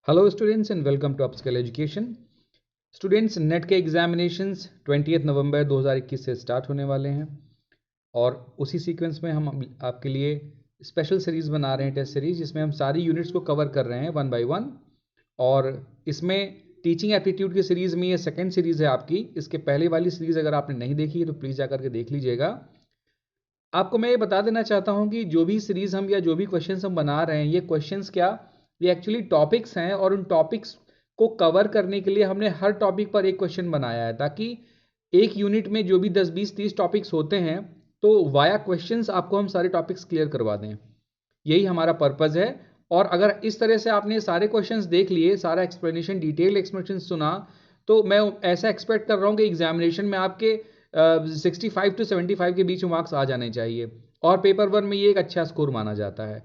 Hello students and welcome to Upskill education. Students, NET के examinations 20 नवंबर 2021 से start होने वाले हैं और उसी सीक्वेंस में हम आपके लिए स्पेशल सीरीज़ बना रहे हैं, टेस्ट सीरीज, जिसमें हम सारी यूनिट्स को कवर कर रहे हैं वन बाय वन। और इसमें टीचिंग एप्टीट्यूड की सीरीज़ में ये सेकेंड सीरीज़ है आपकी। इसके पहले वाली सीरीज़ अगर आपने नहीं देखी है तो प्लीज़ जाकर के देख लीजिएगा। आपको मैं ये बता देना चाहता हूँ कि जो भी सीरीज़ हम या जो भी क्वेश्चंस हम बना रहे हैं, ये क्वेश्चंस क्या, ये एक्चुअली टॉपिक्स हैं और उन टॉपिक्स को कवर करने के लिए हमने हर टॉपिक पर एक क्वेश्चन बनाया है, ताकि एक यूनिट में जो भी 10, 20, 30 टॉपिक्स होते हैं तो वाया क्वेश्चंस आपको हम सारे टॉपिक्स क्लियर करवा दें। यही हमारा पर्पज़ है। और अगर इस तरह से आपने सारे क्वेश्चंस देख लिए, सारा एक्सप्लेनेशन, डिटेल एक्सप्लेनेशन सुना, तो मैं ऐसा एक्सपेक्ट कर रहा हूँ कि एग्जामिनेशन में आपके 65 to 75 के बीच में मार्क्स आ जाने चाहिए और पेपर वन में ये एक अच्छा स्कोर माना जाता है।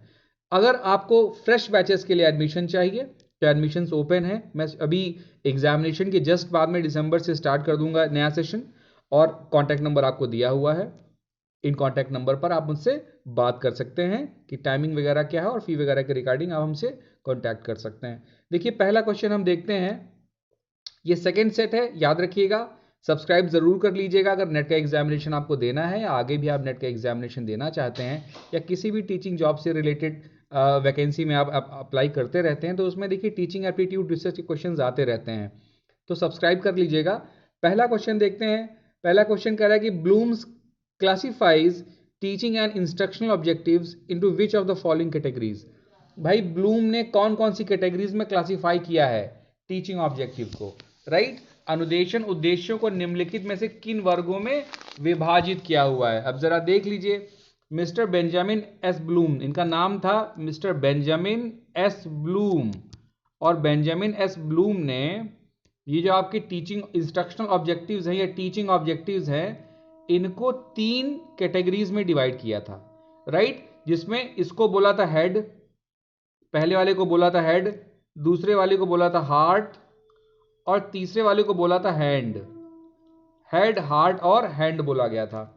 अगर आपको फ्रेश बैचेस के लिए एडमिशन चाहिए तो एडमिशन्स ओपन है। मैं अभी एग्जामिनेशन के जस्ट बाद में दिसंबर से स्टार्ट कर दूंगा नया सेशन, और कॉन्टैक्ट नंबर आपको दिया हुआ है। इन कॉन्टैक्ट नंबर पर आप मुझसे बात कर सकते हैं कि टाइमिंग वगैरह क्या है और फी वगैरह के रिगार्डिंग आप हमसे कॉन्टैक्ट कर सकते हैं। देखिए, पहला क्वेश्चन हम देखते हैं। ये सेकेंड सेट है, याद रखिएगा। सब्सक्राइब ज़रूर कर लीजिएगा अगर नेट का एग्जामिनेशन आपको देना है या आगे भी आप नेट का एग्जामिनेशन देना चाहते हैं या किसी भी टीचिंग जॉब से रिलेटेड वैकेंसी में आप अप्लाई करते रहते हैं, तो उसमें देखिए टीचिंग एप्टीट्यूड रिसर्च के क्वेश्चंस आते रहते हैं, तो सब्सक्राइब कर लीजिएगा। पहला क्वेश्चन देखते हैं। पहला क्वेश्चन कह रहा है कि Bloom's classifies teaching and instructional objectives into which of the following categories. भाई, ब्लूम ने कौन कौन सी कैटेगरीज में क्लासिफाई किया है टीचिंग ऑब्जेक्टिव को, राइट? अनुदेशन उद्देश्यों को निम्नलिखित में से किन वर्गों में विभाजित किया हुआ है? अब जरा देख लीजिए। मिस्टर बेंजामिन एस ब्लूम, इनका नाम था मिस्टर बेंजामिन एस ब्लूम, और बेंजामिन एस ब्लूम ने ये जो आपके टीचिंग इंस्ट्रक्शनल ऑब्जेक्टिव्स हैं या टीचिंग ऑब्जेक्टिव्स हैं, इनको 3 कैटेगरीज में डिवाइड किया था, राइट? जिसमें इसको बोला था हेड, पहले वाले को बोला था हेड, दूसरे वाले को बोला था हार्ट, और तीसरे वाले को बोला था हैंड। हेड, हार्ट और हैंड बोला गया था।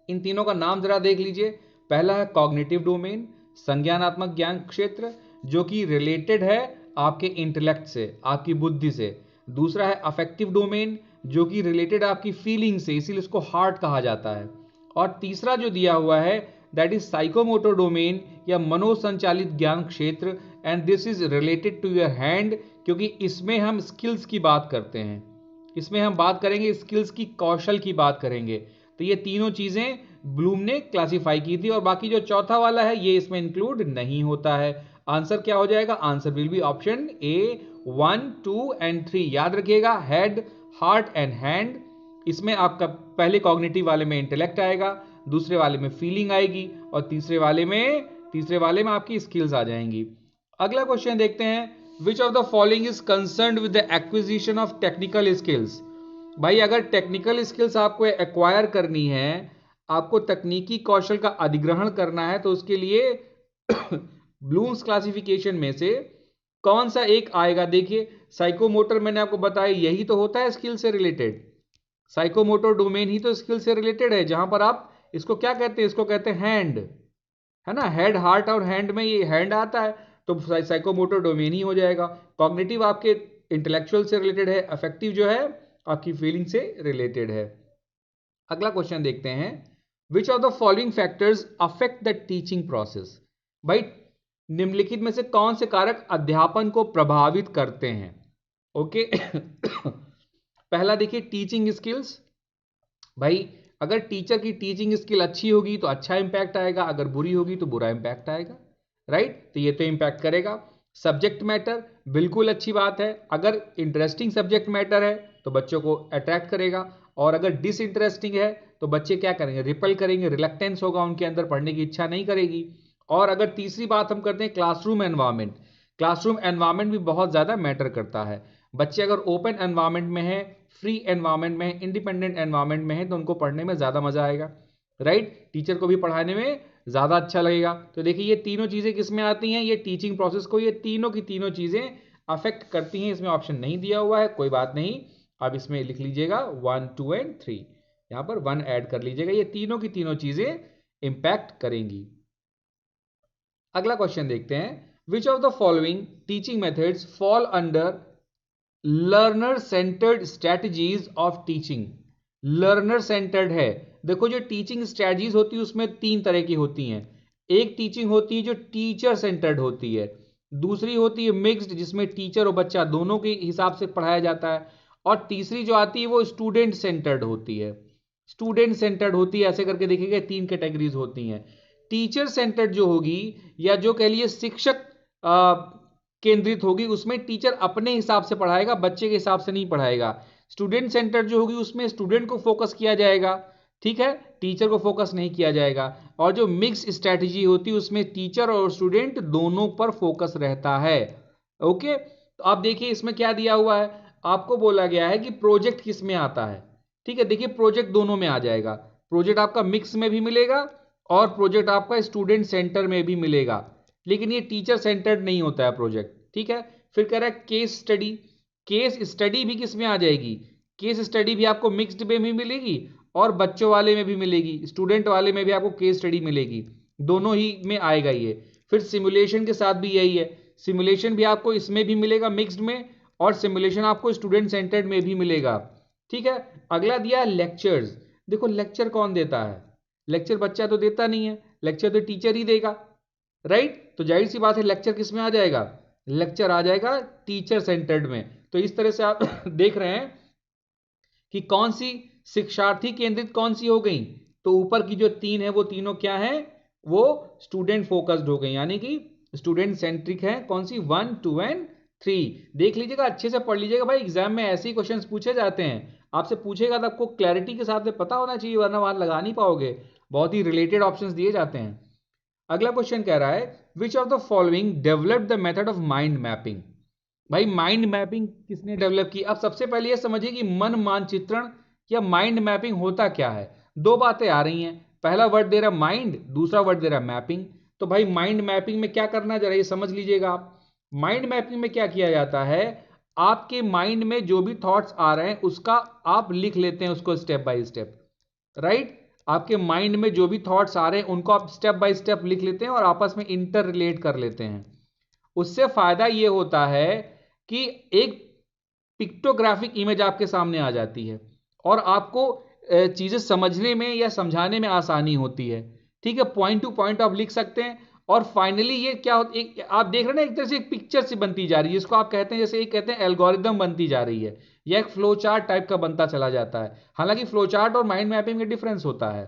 इन तीनों का नाम जरा देख लीजिए। पहला है कॉग्निटिव डोमेन, संज्ञानात्मक ज्ञान क्षेत्र, जो कि रिलेटेड है आपके इंटेलेक्ट से, आपकी बुद्धि से। दूसरा है अफेक्टिव डोमेन, जो कि रिलेटेड है आपकी फीलिंग से, इसीलिए इसको हार्ट कहा जाता है। और तीसरा जो दिया हुआ है दैट इज साइकोमोटर डोमेन या मनोसंचालित ज्ञान क्षेत्र, and this is related to your hand, क्योंकि इसमें हम स्किल्स की बात करते हैं। इसमें हम बात करेंगे स्किल्स की, कौशल की बात करेंगे। तो ये तीनों चीजें ब्लूम ने क्लासिफाई की थी, और बाकी जो चौथा वाला है ये इसमें इंक्लूड नहीं होता है। आंसर क्या हो जाएगा? Answer will be option A 1, 2 and 3। याद रखिएगा, हेड, हार्ट एंड हैंड। इसमें आपका पहले कॉग्निटिव वाले में इंटेलेक्ट आएगा, दूसरे वाले में फीलिंग आएगी, और तीसरे वाले में आपकी स्किल्स आ जाएंगी। अगला क्वेश्चन देखते हैं। Which of the following is concerned with the acquisition of technical skills. भाई, अगर टेक्निकल स्किल्स आपको एक्वायर करनी है, आपको तकनीकी कौशल का अधिग्रहण करना है, तो उसके लिए ब्लूम्स क्लासिफिकेशन में से कौन सा एक आएगा? देखिए, साइकोमोटर मैंने आपको बताया, यही तो होता है स्किल से रिलेटेड। साइकोमोटर डोमेन ही तो स्किल से रिलेटेड है, जहां पर आप इसको क्या कहते हैं? इसको कहते हैं हैंड, है ना? हेड, हार्ट और हैंड में ये हैंड आता है, तो साइकोमोटर डोमेन ही हो जाएगा। कॉग्निटिव आपके इंटेलेक्चुअल से रिलेटेड है, अफेक्टिव जो है आपकी फीलिंग से रिलेटेड है। अगला क्वेश्चन देखते हैं। Which of the following factors affect the teaching process. भाई, निम्नलिखित में से कौन से कारक अध्यापन को प्रभावित करते हैं? ओके। पहला देखिए, टीचिंग स्किल्स। भाई, अगर टीचर की टीचिंग स्किल अच्छी होगी तो अच्छा इंपैक्ट आएगा, अगर बुरी होगी तो बुरा इंपैक्ट आएगा, राइट? तो ये तो इंपैक्ट करेगा। सब्जेक्ट मैटर, बिल्कुल अच्छी बात है। अगर इंटरेस्टिंग सब्जेक्ट मैटर है तो बच्चों को अट्रैक्ट करेगा, और अगर डिसइंटरेस्टिंग है तो बच्चे क्या करेंगे? रिपल करेंगे, रिलक्टेंस होगा उनके अंदर, पढ़ने की इच्छा नहीं करेगी। और अगर तीसरी बात हम करते हैं क्लासरूम एनवायरमेंट, क्लासरूम एनवायरमेंट भी बहुत ज़्यादा मैटर करता है। बच्चे अगर ओपन एनवायरमेंट में है, फ्री एनवायरमेंट में है, इंडिपेंडेंट एनवायरमेंट में है, तो उनको पढ़ने में ज़्यादा मजा आएगा, राइट? टीचर को भी पढ़ाने में ज़्यादा अच्छा लगेगा। तो देखिए, ये तीनों चीज़ें किस में आती हैं? ये टीचिंग प्रोसेस को ये तीनों की तीनों चीज़ें अफेक्ट करती हैं। इसमें ऑप्शन नहीं दिया हुआ है, कोई बात नहीं, आप इसमें लिख लीजिएगा 1, 2 एंड 3, यहाँ पर 1 ऐड कर लीजिएगा। ये तीनों की तीनों चीज़ें इंपैक्ट करेंगी। अगला क्वेश्चन देखते हैं। Which of the following teaching methods fall under learner centred strategies of teaching. Learner centred है। देखो जो टीचिंग स्ट्रेटजीज होती है उसमें तीन तरह की होती हैं। एक टीचिंग होती है जो टीचर सेंटर्ड होती है, दूसरी होती है मिक्स्ड जिसमें टीचर और बच्चा दोनों के हिसाब से पढ़ाया जाता है, और तीसरी जो आती है वो स्टूडेंट सेंटर्ड होती है। स्टूडेंट सेंटर्ड होती है, ऐसे करके देखिएगा तीन कैटेगरीज होती हैं। टीचर सेंटर्ड जो होगी या जो कह लिए शिक्षक केंद्रित होगी, उसमें टीचर अपने हिसाब से पढ़ाएगा, बच्चे के हिसाब से नहीं पढ़ाएगा। स्टूडेंट सेंटर जो होगी उसमें स्टूडेंट को फोकस किया जाएगा, ठीक है, टीचर को फोकस नहीं किया जाएगा। और जो मिक्स स्ट्रेटजी होती है उसमें टीचर और स्टूडेंट दोनों पर फोकस रहता है। ओके, तो आप देखिए इसमें क्या दिया हुआ है, आपको बोला गया है कि प्रोजेक्ट किस में आता है। ठीक है, देखिए प्रोजेक्ट दोनों में आ जाएगा। प्रोजेक्ट आपका मिक्स में भी मिलेगा और प्रोजेक्ट आपका स्टूडेंट सेंटर में भी मिलेगा, लेकिन ये टीचर सेंटर्ड नहीं होता है प्रोजेक्ट। ठीक है, फिर कह रहा है केस स्टडी। केस स्टडी भी किस में आ जाएगी, केस स्टडी भी आपको मिक्स्ड में भी मिलेगी और बच्चों वाले में भी मिलेगी, स्टूडेंट वाले में भी आपको केस स्टडी मिलेगी, दोनों ही में आएगा ये। फिर सिमुलेशन के साथ भी यही है, सिमुलेशन भी आपको इसमें भी मिलेगा मिक्स्ड में, और सिमुलेशन आपको स्टूडेंट सेंटर्ड में भी मिलेगा। ठीक है, अगला दिया है लेक्चर्स। देखो लेक्चर कौन देता है, लेक्चर बच्चा तो देता नहीं है, लेक्चर तो टीचर ही देगा, राइट। तो जाहिर सी बात है लेक्चर किस में आ जाएगा, लेक्चर आ जाएगा टीचर सेंटर्ड में। तो इस तरह से आप देख रहे हैं कि कौन सी शिक्षार्थी केंद्रित कौन सी हो गई, तो ऊपर की जो तीन है वो तीनों क्या है, वो स्टूडेंट फोकस्ड हो गई, यानी कि स्टूडेंट सेंट्रिक है। कौन सी, 1, 2 एंड 3। देख लीजिएगा, अच्छे से पढ़ लीजिएगा भाई, एग्जाम में ऐसे ही क्वेश्चंस पूछे जाते हैं। आपसे पूछेगा तो आपको क्लैरिटी के साथ में पता होना चाहिए, वरना वहां लगा नहीं पाओगे, बहुत ही रिलेटेड ऑप्शंस दिए जाते हैं। अगला क्वेश्चन कह रहा है which of the following developed the method of mind mapping. भाई माइंड मैपिंग किसने डेवलप की। अब सबसे पहले यह समझिए कि मन मानचित्रण या माइंड मैपिंग होता क्या है। दो बातें आ रही हैं, पहला वर्ड दे रहा माइंड, दूसरा वर्ड दे रहा मैपिंग। तो भाई माइंड मैपिंग में क्या करना, जरा ये समझ लीजिएगा आप। माइंड मैपिंग में क्या किया जाता है, आपके माइंड में जो भी थॉट्स आ रहे हैं उसका आप लिख लेते हैं उसको स्टेप बाय स्टेप, राइट। आपके माइंड में जो भी थॉट्स आ रहे हैं उनको आप स्टेप बाय स्टेप लिख लेते हैं और आपस में इंटर रिलेट कर लेते हैं। उससे फायदा यह होता है कि एक पिक्टोग्राफिक इमेज आपके सामने आ जाती है और आपको चीजें समझने में या समझाने में आसानी होती है। ठीक है, पॉइंट टू पॉइंट आप लिख सकते हैं और फाइनली ये क्या होता है, आप देख रहे हैं ना, एक तरह से एक पिक्चर से बनती जा रही है, जिसको आप कहते हैं, जैसे एक कहते हैं एल्गोरिदम बनती जा रही है, या एक फ्लो चार्ट टाइप का बनता चला जाता है। हालांकि फ्लो चार्ट और माइंड मैपिंग में डिफरेंस होता है।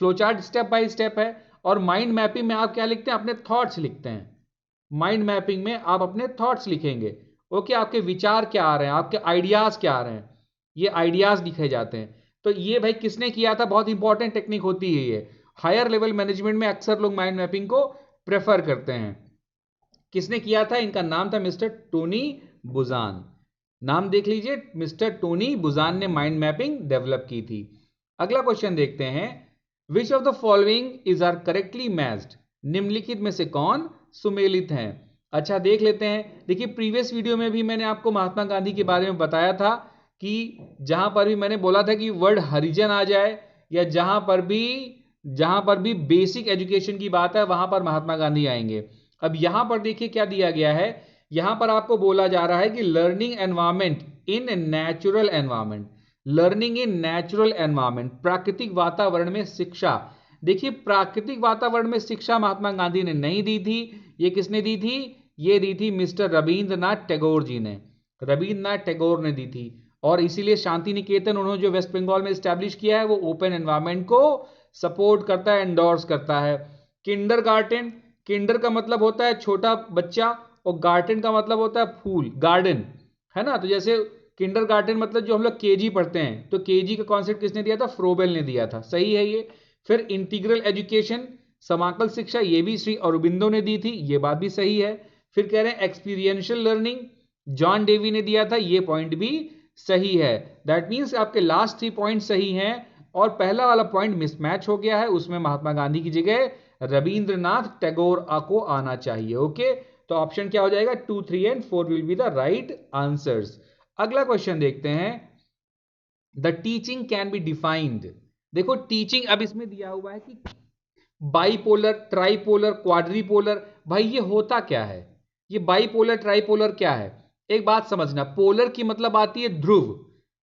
Flow chart step by step है और माइंड मैपिंग में आप क्या लिखते हैं, अपने थॉट्स लिखते हैं। माइंड मैपिंग में आप अपने थॉट्स लिखेंगे, ओके, आपके विचार क्या आ रहे हैं, आपके आइडियाज क्या आ रहे हैं, ये आइडियाज लिखे जाते हैं। तो ये भाई किसने किया था, बहुत इंपॉर्टेंट टेक्निक होती है ये। हायर लेवल मैनेजमेंट में अक्सर लोग माइंड मैपिंग को प्रेफर करते हैं। किसने किया था, इनका नाम था मिस्टर टोनी बुजान। नाम देख लीजिए, मिस्टर टोनी बुजान ने माइंड मैपिंग डेवलप की थी। अगला क्वेश्चन देखते हैं, which of the following is are correctly matched. निम्नलिखित में से कौन सुमेलित हैं। अच्छा देख लेते हैं, देखिए प्रीवियस वीडियो में भी मैंने आपको महात्मा गांधी के बारे में बताया था कि जहां पर भी मैंने बोला था कि वर्ड हरिजन आ जाए या जहां पर भी बेसिक एजुकेशन की बात है वहां पर महात्मा गांधी आएंगे। अब यहां पर देखिए क्या दिया गया है, यहां पर आपको बोला जा रहा है कि learning environment in natural environment, learning in natural environment, प्राकृतिक वातावरण में शिक्षा। देखिए प्राकृतिक वातावरण में शिक्षा महात्मा गांधी ने नहीं दी थी, ये किसने दी थी, ये दी थी मिस्टर रविंद्रनाथ टैगोर जी ने, रविंद्रनाथ टैगोर ने दी थी। और इसीलिए शांति निकेतन उन्होंने जो वेस्ट बंगाल में स्टैब्लिश किया है वो ओपन एनवायरमेंट को सपोर्ट करता है, एंडोर्स करता है। किंडरगार्टन, किंडर का मतलब होता है छोटा बच्चा और गार्डन का मतलब होता है फूल, गार्डन, है ना। तो जैसे किंडरगार्टन मतलब जो हम लोग केजी पढ़ते हैं, तो केजी का कॉन्सेप्ट किसने दिया था, फ्रोबेल ने दिया था, सही है ये। फिर इंटीग्रल एजुकेशन, समाकल शिक्षा, ये भी श्री अरबिंदो ने दी थी, ये बात भी सही है। फिर कह रहे हैं एक्सपीरियंशियल लर्निंग, जॉन डेवी ने दिया था, ये पॉइंट भी सही है। दैट मीन्स आपके लास्ट 3 पॉइंट सही हैं और पहला वाला पॉइंट मिसमैच हो गया है, उसमें महात्मा गांधी की जगह रविंद्रनाथ टैगोर को आना चाहिए। ओके, तो ऑप्शन क्या हो जाएगा, 2, 3 and 4 will be the right answers. अगला क्वेश्चन देखते हैं, the teaching can be defined. देखो टीचिंग अब इसमें दिया हुआ है कि बाइपोलर, ट्राइपोलर, क्वाड्रिपोलर, भाई ये होता क्या है। ये बाईपोलर ट्राईपोलर क्या है? एक बात समझना, पोलर की मतलब आती है ध्रुव,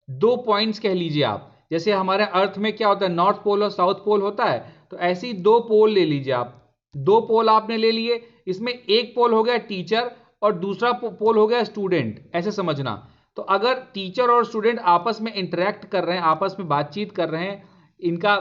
2 पॉइंट्स कह लीजिए आप, जैसे हमारे अर्थ में क्या होता है, नॉर्थ पोल और साउथ पोल होता है, तो ऐसे ही 2 पोल ले लीजिए आप। 2 पोल आपने ले लिए, इसमें एक पोल हो गया टीचर और दूसरा पोल हो गया स्टूडेंट, ऐसे समझना। तो अगर टीचर और स्टूडेंट आपस में इंटरेक्ट कर रहे हैं, आपस में बातचीत कर रहे हैं, इनका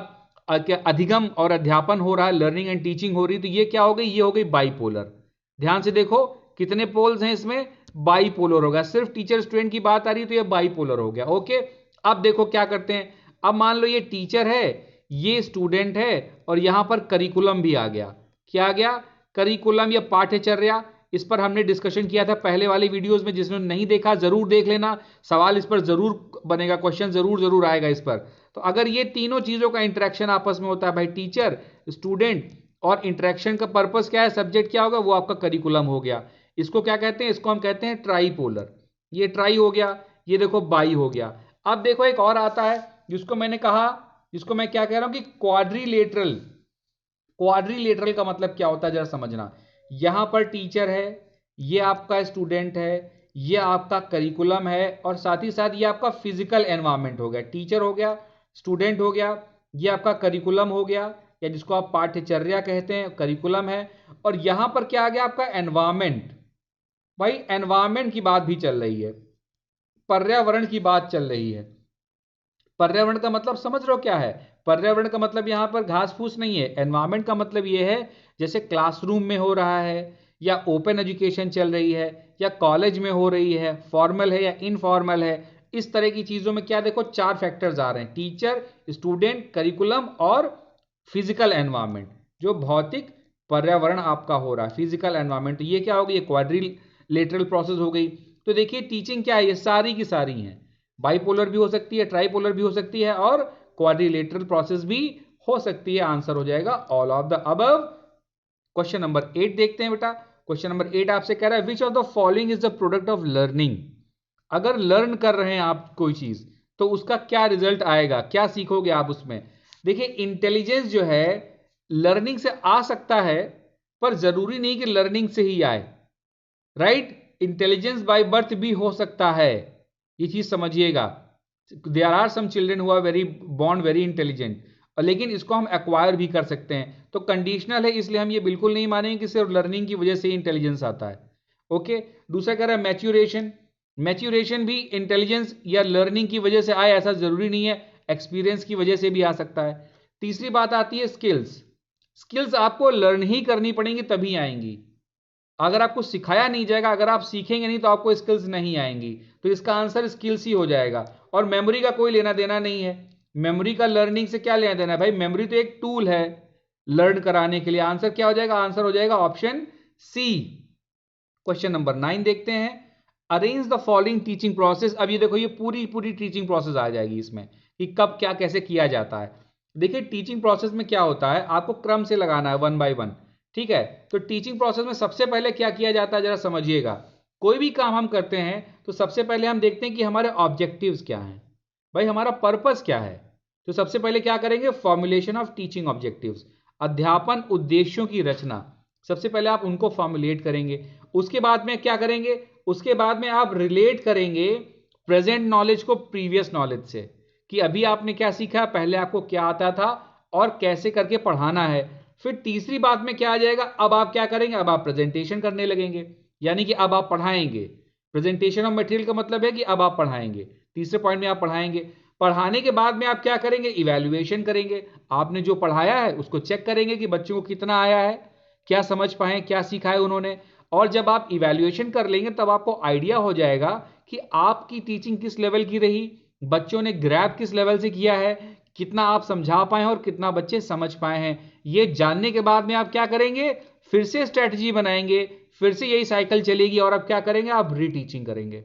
अधिगम और अध्यापन हो रहा है, लर्निंग एंड टीचिंग हो रही है, तो ये क्या हो गई, ये हो गई बाईपोलर। ध्यान से देखो कितने पोल्स हैं इसमें, बाईपोलर होगा। सिर्फ टीचर स्टूडेंट की बात आ रही है तो ये बाईपोलर हो गया। ओके, अब देखो क्या करते हैं, अब मान लो ये टीचर है, ये स्टूडेंट है, और यहां पर करिकुलम भी आ गया। क्या आ गया? करिकुलम या पाठ्यचर्या। इस पर हमने डिस्कशन किया था पहले वाले वीडियोस में, जिसने नहीं देखा जरूर देख लेना, सवाल इस पर जरूर बनेगा, क्वेश्चन जरूर जरूर आएगा इस पर। तो अगर ये तीनों चीजों का इंटरेक्शन आपस में होता है भाई, टीचर स्टूडेंट, और इंटरेक्शन का पर्पस क्या है, सब्जेक्ट क्या होगा, वो आपका करिकुलम हो गया। इसको क्या कहते हैं, इसको हम कहते हैं ट्राईपोलर। ये ट्राई हो गया, ये देखो बाई हो गया। अब देखो एक और आता है जिसको मैंने कहा, जिसको मैं क्या कह रहा हूं कि क्वाड्रिलेटरल। क्वाड्रिलेटरल का मतलब क्या होता है जरा समझना। यहां पर टीचर है, ये आपका स्टूडेंट है, ये आपका करिकुलम है, और साथ ही साथ ये आपका फिजिकल एनवायरनमेंट हो गया। टीचर हो गया, स्टूडेंट हो गया, ये आपका करिकुलम हो गया, या जिसको आप पाठ्यचर्या कहते हैं, करिकुलम है। और यहां पर क्या आ गया आपका एनवायरनमेंट। भाई एनवायरनमेंट की बात भी चल रही है, पर्यावरण की बात चल रही है। पर्यावरण का मतलब समझ रहे हो क्या है? पर्यावरण का मतलब यहां पर घास फूस नहीं है। एनवायरनमेंट का मतलब यह है जैसे क्लासरूम में हो रहा है, या ओपन एजुकेशन चल रही है, या कॉलेज में हो रही है, फॉर्मल है या इनफॉर्मल है, इस तरह की चीजों में क्या देखो 4 फैक्टर्स आ रहे हैं, टीचर, स्टूडेंट, करिकुलम और फिजिकल एनवायरनमेंट। जो भौतिक पर्यावरण आपका हो रहा है, फिजिकल एनवायरनमेंट, तो ये क्या होगी, ये क्वाड्रिलेटरल प्रोसेस हो गई। तो देखिए टीचिंग क्या है, ये सारी की सारी हैं, बाइपोलर भी हो सकती है, ट्राइपोलर भी हो सकती है, और क्वाड्रिलेटरल प्रोसेस भी हो सकती है। आंसर हो जाएगा all of the above. Question number 8 देखते हैं बेटा। क्वेश्चन नंबर 8 आपसे कह रहा है which of the following is the product of learning. अगर लर्न कर रहे हैं आप कोई चीज, तो उसका क्या रिजल्ट आएगा, क्या सीखोगे आप उसमें। देखिए इंटेलिजेंस जो है लर्निंग से आ सकता है, पर जरूरी नहीं कि लर्निंग से ही आए, राइट। इंटेलिजेंस बाय बर्थ भी हो सकता है, ये चीज समझिएगा। There are some children who are very born very intelligent, लेकिन इसको हम एक्वायर भी कर सकते हैं। तो कंडीशनल है, इसलिए हम ये बिल्कुल नहीं मानेंगे कि सिर्फ लर्निंग की वजह से ही इंटेलिजेंस आता है। ओके, दूसरा कह रहा है मैच्यूरेशन। मैच्यूरेशन भी इंटेलिजेंस या लर्निंग की वजह से आए ऐसा जरूरी नहीं है, एक्सपीरियंस की वजह से भी आ सकता है। तीसरी बात आती है स्किल्स। स्किल्स आपको लर्न ही करनी पड़ेंगी तभी आएंगी, अगर आपको सिखाया नहीं जाएगा, अगर आप सीखेंगे नहीं तो आपको स्किल्स नहीं आएंगी। तो इसका आंसर स्किल्स ही हो जाएगा। और मेमोरी का कोई लेना देना नहीं है, मेमोरी का लर्निंग से क्या लेना देना है भाई, मेमोरी तो एक टूल है लर्न कराने के लिए। आंसर क्या हो जाएगा, आंसर हो जाएगा ऑप्शन सी। क्वेश्चन नंबर 9 देखते हैं। Arrange the following teaching process. अब ये देखो ये पूरी पूरी टीचिंग प्रोसेस आ जाएगी इसमें कि कब क्या कैसे किया जाता है। देखिए टीचिंग प्रोसेस में क्या होता है, आपको क्रम से लगाना है 1 by 1, ठीक है। तो टीचिंग प्रोसेस में सबसे पहले क्या किया जाता है जरा समझिएगा। कोई भी काम हम करते हैं तो सबसे पहले हम देखते हैं कि हमारे ऑब्जेक्टिव्स क्या हैं, भाई हमारा पर्पस क्या है। तो सबसे पहले क्या करेंगे, फॉर्मुलेशन ऑफ टीचिंग ऑब्जेक्टिव्स, अध्यापन उद्देश्यों की रचना। सबसे पहले आप उनको फॉर्मुलेट करेंगे। उसके बाद में क्या करेंगे, उसके बाद में आप रिलेट करेंगे प्रेजेंट नॉलेज को प्रीवियस नॉलेज से, कि अभी आपने क्या सीखा, पहले आपको क्या आता था और कैसे करके पढ़ाना है। फिर तीसरी बात में क्या आ जाएगा, अब आप क्या करेंगे, अब आप प्रेजेंटेशन करने लगेंगे, यानी कि अब आप पढ़ाएंगे। प्रेजेंटेशन ऑफ मटेरियल का मतलब है कि अब आप पढ़ाएंगे, तीसरे पॉइंट में आप पढ़ाएंगे। पढ़ाने के बाद में आप क्या करेंगे, इवैल्यूएशन करेंगे। आपने जो पढ़ाया है उसको चेक करेंगे कि बच्चों को कितना आया है, क्या समझ पाए, क्या सीखा है उन्होंने। और जब आप इवैल्यूएशन कर लेंगे तब आपको आइडिया हो जाएगा कि आपकी टीचिंग किस लेवल की रही, बच्चों ने ग्रैब किस लेवल से किया है, कितना आप समझा पाए हैं और कितना बच्चे समझ पाए हैं। ये जानने के बाद में आप क्या करेंगे, फिर से स्ट्रेटजी बनाएंगे, फिर से यही साइकिल चलेगी और अब क्या करेंगे, आप रीटीचिंग करेंगे,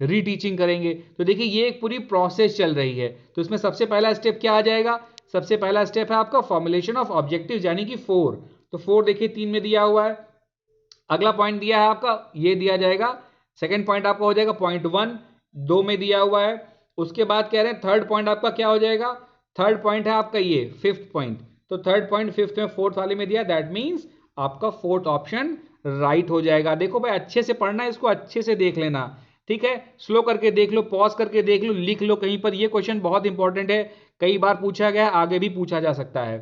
रीटीचिंग करेंगे। तो देखिए ये एक पूरी प्रोसेस चल रही है। तो इसमें सबसे पहला स्टेप क्या आ जाएगा, सबसे पहला स्टेप है आपका फॉर्मुलेशन ऑफ ऑब्जेक्टिव, यानी कि 4। तो 4 देखिए 3 में दिया हुआ है। अगला पॉइंट दिया है आपका, ये दिया जाएगा। सेकंड पॉइंट आपका हो जाएगा पॉइंट 1, 2 में दिया हुआ है। उसके बाद कह रहे हैं थर्ड पॉइंट आपका क्या हो जाएगा, थर्ड पॉइंट है आपका ये 5th पॉइंट। तो थर्ड पॉइंट 5th में 4th वाले में दिया, दैट मीन्स आपका फोर्थ ऑप्शन राइट हो जाएगा। देखो भाई अच्छे से पढ़ना है, इसको अच्छे से देख लेना, ठीक है, स्लो करके देख लो, पॉज करके देख लो, लिख लो कहीं पर। ये क्वेश्चन बहुत इंपॉर्टेंट है, कई बार पूछा गया, आगे भी पूछा जा सकता है।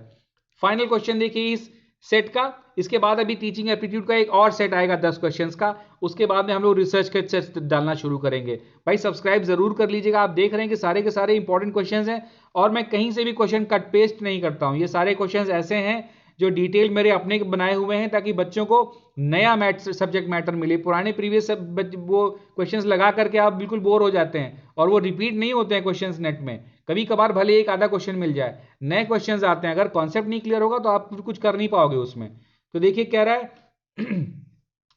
फाइनल क्वेश्चन देखिए इस सेट का, इसके बाद अभी टीचिंग एप्टीट्यूड का एक और सेट आएगा 10 क्वेश्चंस का, उसके बाद में हम लोग रिसर्च के सेट डालना शुरू करेंगे। भाई सब्सक्राइब जरूर कर लीजिएगा। आप देख रहे हैं कि सारे के सारे इंपॉर्टेंट क्वेश्चंस हैं और मैं कहीं से भी क्वेश्चन कट पेस्ट नहीं करता हूं। ये सारे क्वेश्चंस ऐसे हैं जो डिटेल मेरे अपने बनाए हुए हैं, ताकि बच्चों को नया सब्जेक्ट मैटर मिले। पुराने प्रीवियस वो क्वेश्चंस लगा करके आप बिल्कुल बोर हो जाते हैं और वो रिपीट नहीं होते हैं क्वेश्चंस नेट में। कभी कभार भले एक आधा क्वेश्चन मिल जाए, नए क्वेश्चंस आते हैं, अगर कॉन्सेप्ट नहीं क्लियर होगा तो आप कुछ कर नहीं पाओगे उसमें। तो देखिए कह रहा है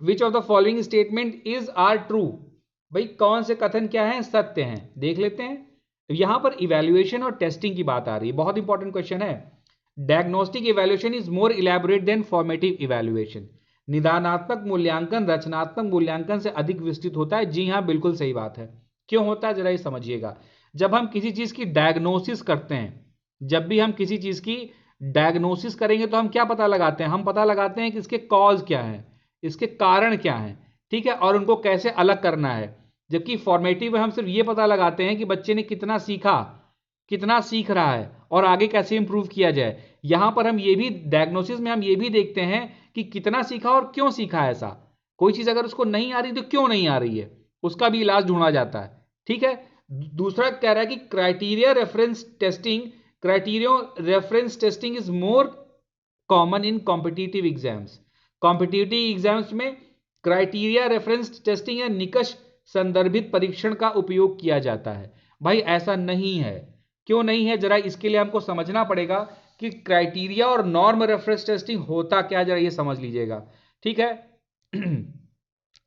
which of the following statement is are true. भाई कौन से कथन क्या है, सत्य हैं, देख लेते हैं। तो यहां पर इवैल्यूएशन और टेस्टिंग की बात आ रही है, बहुत इंपॉर्टेंट क्वेश्चन है। Diagnostic evaluation is more elaborate than formative evaluation. निदानात्मक मूल्यांकन रचनात्मक मूल्यांकन से अधिक विस्तृत होता है। जी हां, बिल्कुल सही बात है। क्यों होता है जरा ये समझिएगा। जब हम किसी चीज की डायग्नोसिस करते हैं, जब भी हम किसी चीज की डायग्नोसिस करेंगे तो हम क्या पता लगाते हैं, हम पता लगाते हैं कि इसके कॉज क्या है, इसके कारण क्या है, ठीक है, और उनको कैसे अलग करना है। जबकि फॉर्मेटिव में हम सिर्फ ये पता लगाते हैं कि बच्चे ने कितना सीखा, कितना सीख रहा है और आगे कैसे इंप्रूव किया जाए। यहां पर हम ये भी डायग्नोसिस में हम ये भी देखते हैं कि कितना सीखा और क्यों सीखा। ऐसा कोई चीज अगर उसको नहीं आ रही तो क्यों नहीं आ रही है, उसका भी इलाज ढूंढा जाता है, ठीक है। दूसरा कह रहा है कि criteria reference testing is more common in competitive exams. Competitive exams में क्राइटेरिया रेफरेंस टेस्टिंग या निकष संदर्भित परीक्षण का उपयोग किया जाता है। भाई ऐसा नहीं है। क्यों नहीं है, जरा इसके लिए हमको समझना पड़ेगा कि क्राइटेरिया और नॉर्म रेफरेंस टेस्टिंग होता क्या, जरा ये समझ लीजिएगा, ठीक है।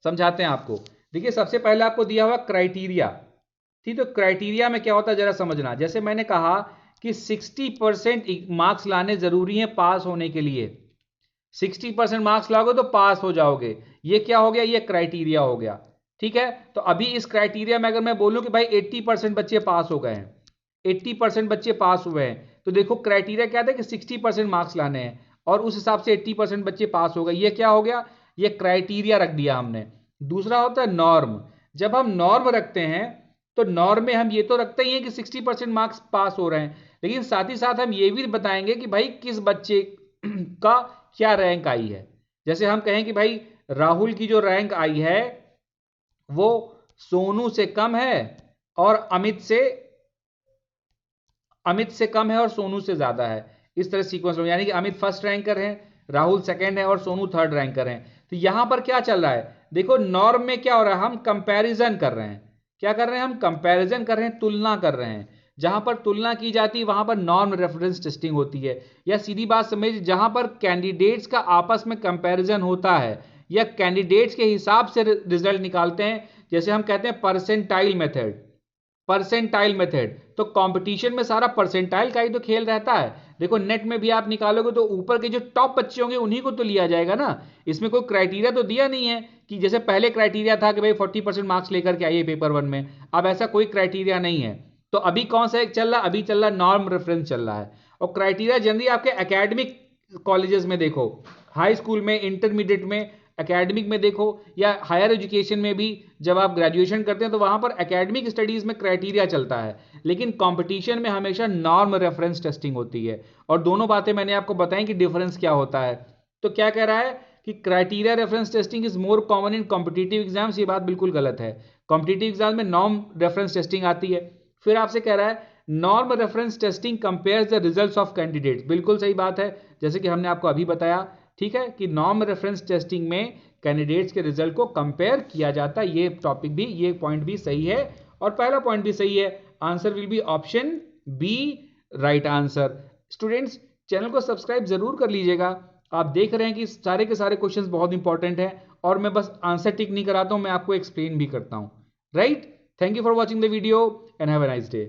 समझाते हैं आपको। देखिए सबसे पहले आपको दिया हुआ क्राइटेरिया, ठीक, तो क्राइटेरिया में क्या होता है जरा समझना। जैसे मैंने कहा कि 60% मार्क्स लाने जरूरी हैं पास होने के लिए। 60% मार्क्स लाओगे तो पास हो जाओगे, ये क्या हो गया, ये क्राइटेरिया हो गया, ठीक है। तो अभी इस क्राइटेरिया में अगर मैं बोलूं कि भाई 80% बच्चे पास हो गए हैं, 80% बच्चे पास हुए हैं, तो देखो क्राइटेरिया क्या था कि 60% मार्क्स लाने हैं और उस हिसाब से 80% बच्चे पास हो गए, ये क्या हो गया, ये क्राइटेरिया रख दिया हमने। दूसरा होता है नॉर्म। जब हम नॉर्म रखते हैं तो नॉर्म में हम ये तो रखते ही हैं कि 60% मार्क्स पास हो रहे हैं, लेकिन साथ ही साथ हम ये भी बताएंगे कि भाई किस बच्चे का क्या रैंक आई है। जैसे हम कहें कि भाई राहुल की जो रैंक आई है वो सोनू से कम है और अमित से कम है और सोनू से ज्यादा है, इस तरह सीक्वेंस में, यानी कि अमित फर्स्ट रैंकर है, राहुल सेकंड है और सोनू थर्ड रैंकर है। तो यहां पर क्या चल रहा है, देखो नॉर्म में क्या हो रहा है, हम कंपैरिजन कर रहे हैं। क्या कर रहे हैं, हम कंपैरिजन कर रहे हैं, तुलना कर रहे हैं। जहां पर तुलना की जाती है वहां पर नॉर्म रेफरेंस टेस्टिंग होती है। या सीधी बात समझ, जहां पर कैंडिडेट्स का आपस में कंपैरिजन होता है या कैंडिडेट्स के हिसाब से रिजल्ट निकालते हैं, जैसे हम कहते हैं परसेंटाइल मेथड। तो कंपटीशन में सारा परसेंटाइल का ही तो खेल रहता है। देखो नेट में भी आप निकालोगे तो ऊपर के जो टॉप बच्चे होंगे उन्हीं को तो लिया जाएगा ना। इसमें कोई क्राइटेरिया तो दिया नहीं है कि जैसे पहले क्राइटेरिया था कि भाई 40% मार्क्स लेकर के आइए पेपर 1 में, अब ऐसा कोई क्राइटेरिया नहीं है। तो अभी कौन सा एक चल रहा है, अभी चल रहा है नॉर्म रेफरेंस चल रहा है। और क्राइटेरिया जनरली आपके एकेडमिक कॉलेजेस में देखो, हाई स्कूल में, इंटरमीडिएट में, एकेडमिक में देखो, या हायर एजुकेशन में भी जब आप ग्रेजुएशन करते हैं तो वहां पर एकेडमिक स्टडीज में क्राइटेरिया चलता है, लेकिन कंपटीशन में हमेशा नॉर्म रेफरेंस टेस्टिंग होती है। और दोनों बातें मैंने आपको बताई कि डिफरेंस क्या होता है। तो क्या कह रहा है कि criteria reference testing is more common in competitive exams, ये बात बिल्कुल गलत है। कॉम्पिटिटिव एग्जाम में नॉर्म रेफरेंस टेस्टिंग आती है। फिर आपसे कह रहा है norm reference testing compares the results of candidates, बिल्कुल सही बात है, जैसे कि हमने आपको अभी बताया, ठीक है, कि नॉर्म रेफरेंस टेस्टिंग में कैंडिडेट्स के रिजल्ट को कंपेयर किया जाता है। ये टॉपिक भी, ये पॉइंट भी सही है और पहला पॉइंट भी सही है। Answer will be option B, right answer. Students channel को सब्सक्राइब जरूर कर लीजिएगा। आप देख रहे हैं कि सारे के सारे क्वेश्चंस बहुत इंपॉर्टेंट हैं और मैं बस आंसर टिक नहीं कराता हूं, मैं आपको एक्सप्लेन भी करता हूं, right. Thank you for watching the video and have a nice day.